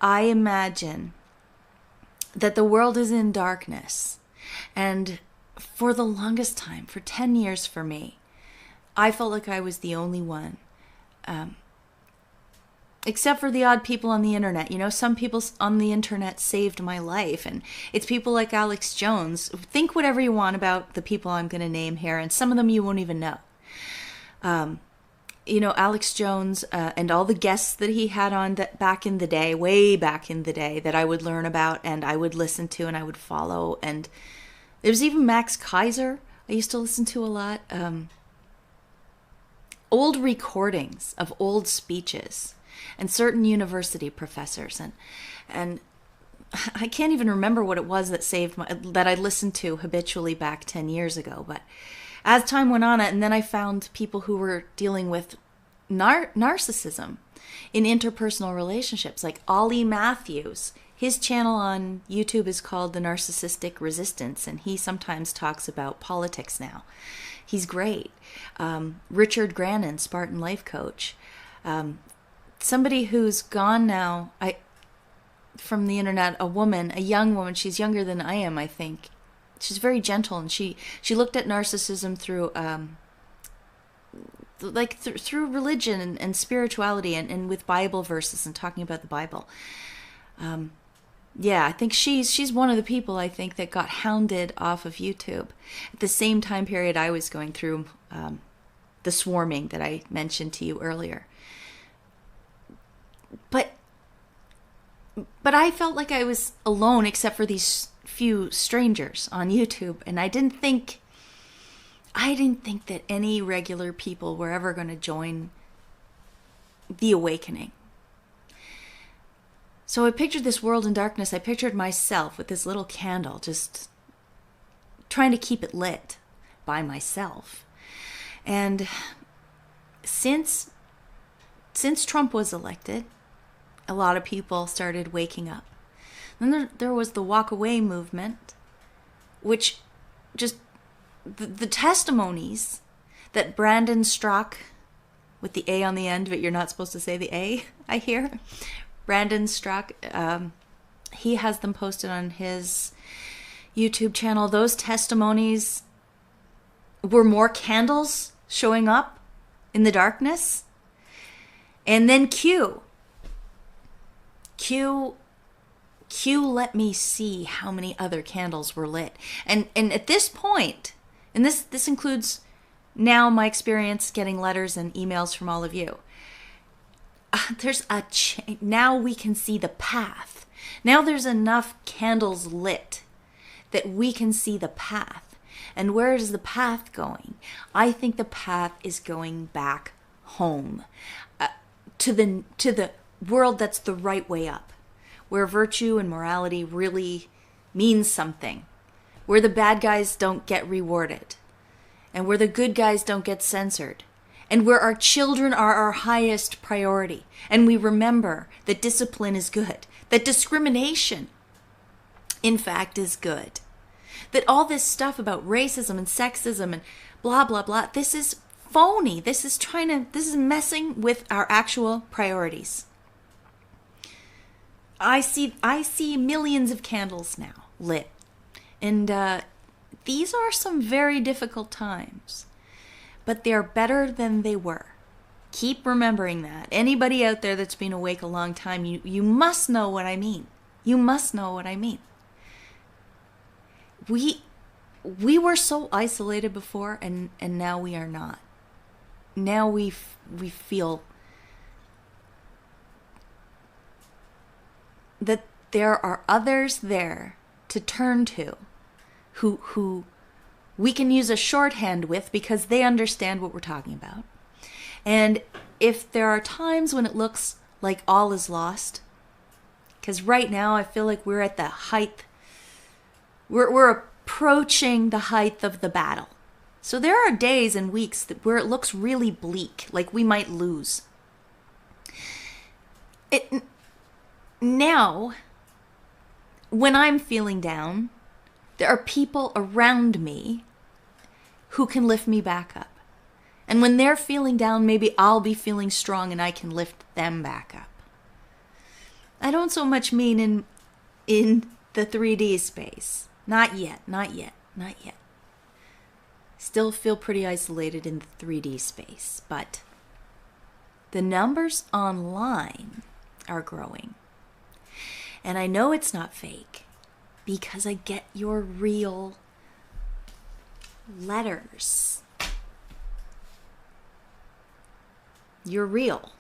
I imagine that the world is in darkness. And for the longest time, for 10 years for me, I felt like I was the only one. Except for the odd people on the internet. You know, some people on the internet saved my life. And it's people like Alex Jones. Think whatever you want about the people I'm going to name here. And some of them you won't even know. You know, Alex Jones and all the guests that he had on that back in the day, way back in the day, that I would learn about and I would listen to and I would follow. And there was even Max Kaiser I used to listen to a lot. Old recordings of old speeches and certain university professors. And I can't even remember what it was that that I listened to habitually back 10 years ago. But as time went on, and then I found people who were dealing with narcissism in interpersonal relationships, like Ollie Matthews. His channel on YouTube is called The Narcissistic Resistance, and he sometimes talks about politics now. He's great. Richard Grannon, Spartan Life Coach. Somebody who's gone now from the internet, a young woman, she's younger than I am, I think. She's very gentle, and she looked at narcissism through through religion and spirituality and with Bible verses and talking about the Bible. Yeah, I think she's one of the people I think that got hounded off of YouTube at the same time period I was going through the swarming that I mentioned to you earlier. But I felt like I was alone except for these few strangers on YouTube, and I didn't think that any regular people were ever going to join the awakening. So I pictured this world in darkness. I pictured myself with this little candle, just trying to keep it lit by myself. And since Trump was elected, a lot of people started waking up. Then there was the walk away movement, which just the testimonies that Brandon Strzok, with the A on the end, but you're not supposed to say the A, I hear. Brandon Strzok, he has them posted on his YouTube channel. Those testimonies were more candles showing up in the darkness. And then Q let me see how many other candles were lit. And at this point, and this includes now my experience getting letters and emails from all of you, there's now we can see the path. Now there's enough candles lit that we can see the path. And where is the path going? I think the path is going back home, to the world that's the right way up, where virtue and morality really means something, where the bad guys don't get rewarded, and where the good guys don't get censored, and where our children are our highest priority, and we remember that discipline is good, that discrimination, in fact, is good, that all this stuff about racism and sexism and blah, blah, blah, this is phony. This is messing with our actual priorities. I see millions of candles now lit. And these are some very difficult times. But they're better than they were. Keep remembering that. Anybody out there that's been awake a long time, you must know what I mean. You must know what I mean. We were so isolated before, and now we are not. Now we feel that there are others there to turn to who we can use a shorthand with because they understand what we're talking about. And if there are times when it looks like all is lost, because right now I feel like we're at the height, we're approaching the height of the battle. So there are days and weeks where it looks really bleak, like we might lose. Now, when I'm feeling down, there are people around me who can lift me back up. And when they're feeling down, maybe I'll be feeling strong and I can lift them back up. I don't so much mean in the 3D space. Not yet, not yet, not yet. Still feel pretty isolated in the 3D space, but the numbers online are growing. And I know it's not fake because I get your real letters. You're real.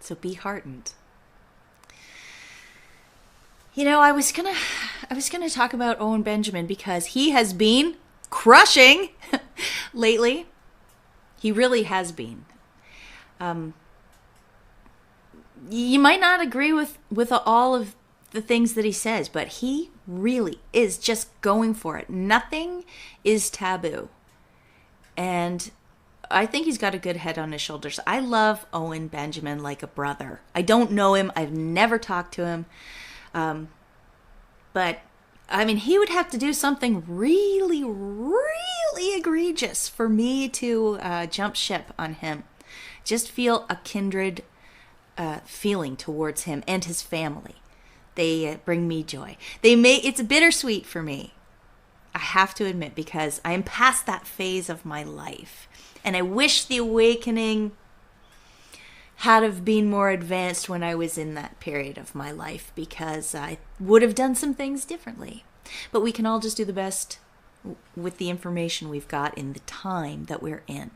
So be heartened. You know, I was gonna talk about Owen Benjamin because he has been crushing lately. He really has been. You might not agree with all of the things that he says, but he really is just going for it. Nothing is taboo. And I think he's got a good head on his shoulders. I love Owen Benjamin like a brother. I don't know him. I've never talked to him. But, I mean, he would have to do something really, really egregious for me to jump ship on him. Just feel a kindred feeling towards him and his family. They bring me joy. It's bittersweet for me, I have to admit, because I am past that phase of my life. And I wish the awakening had have been more advanced when I was in that period of my life, because I would have done some things differently. But we can all just do the best with the information we've got in the time that we're in.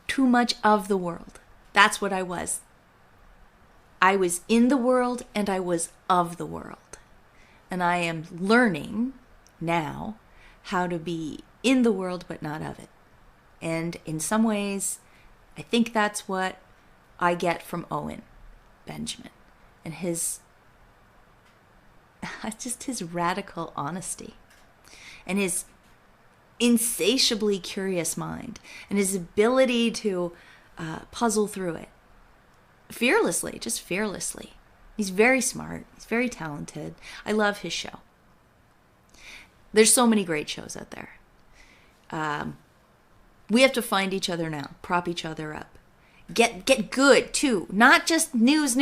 Too much of the world. That's what I was. I was in the world and I was of the world. And I am learning now how to be in the world but not of it. And in some ways, I think that's what I get from Owen Benjamin and his radical honesty and his insatiably curious mind and his ability to puzzle through it fearlessly, just fearlessly. He's very smart. He's very talented. I love his show. There's so many great shows out there. We have to find each other now, prop each other up. Get good too, not just news,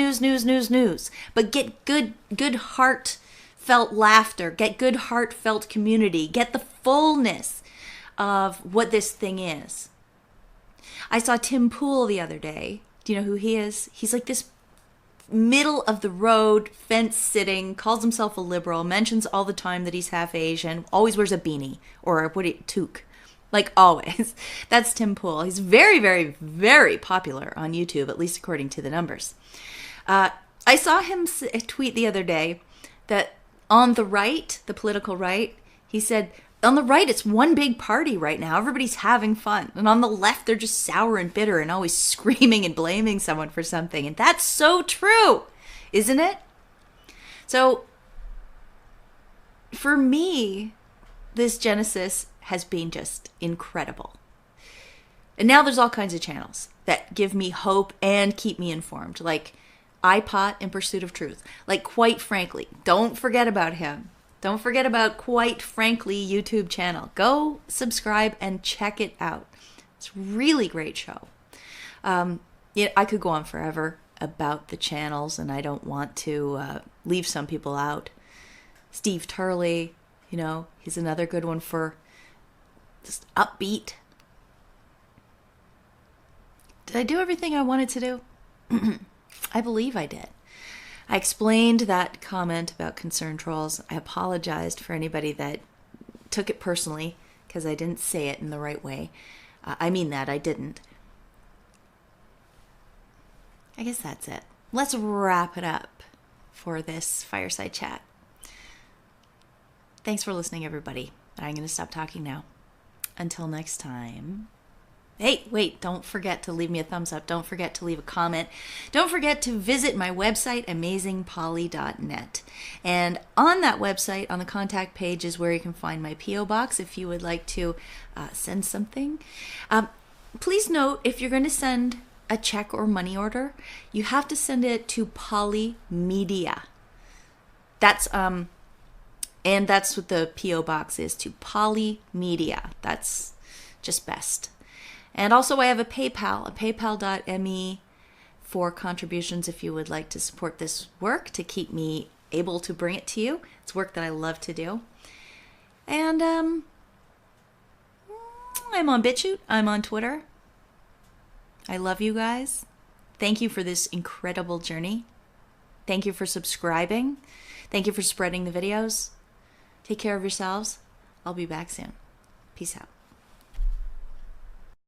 but get good heartfelt laughter, get good heartfelt community, get the fullness of what this thing is. I saw Tim Pool the other day. Do you know who he is? He's like this middle of the road, fence sitting, calls himself a liberal, mentions all the time that he's half Asian, always wears a beanie or toque. Like always. That's Tim Pool. He's very, very, very popular on YouTube, at least according to the numbers. I saw him tweet the other day that on the right, the political right, he said, on the right, it's one big party right now. Everybody's having fun. And on the left, they're just sour and bitter and always screaming and blaming someone for something. And that's so true, isn't it? So for me, this Genesis has been just incredible. And now there's all kinds of channels that give me hope and keep me informed, like iPot in Pursuit of Truth. Like, quite frankly, don't forget about him. Don't forget about Quite Frankly YouTube channel. Go subscribe and check it out. It's a really great show. I could go on forever about the channels, and I don't want to leave some people out. Steve Turley, he's another good one for just upbeat. Did I do everything I wanted to do? I believe I did. I explained that comment about concern trolls. I apologized for anybody that took it personally because I didn't say it in the right way. I mean that, I didn't. I guess that's it. Let's wrap it up for this fireside chat. Thanks for listening, everybody. I'm going to stop talking now. Until next time. Hey, wait, don't forget to leave me a thumbs up. Don't forget to leave a comment. Don't forget to visit my website, amazingpolly.net. And on that website, on the contact page, is where you can find my P.O. box if you would like to send something. Please note, if you're going to send a check or money order, you have to send it to Poly Media. That's and that's what the P.O. box is, to Poly Media. That's just best. And also I have a PayPal, a paypal.me for contributions if you would like to support this work to keep me able to bring it to you. It's work that I love to do. And I'm on BitChute. I'm on Twitter. I love you guys. Thank you for this incredible journey. Thank you for subscribing. Thank you for spreading the videos. Take care of yourselves. I'll be back soon. Peace out.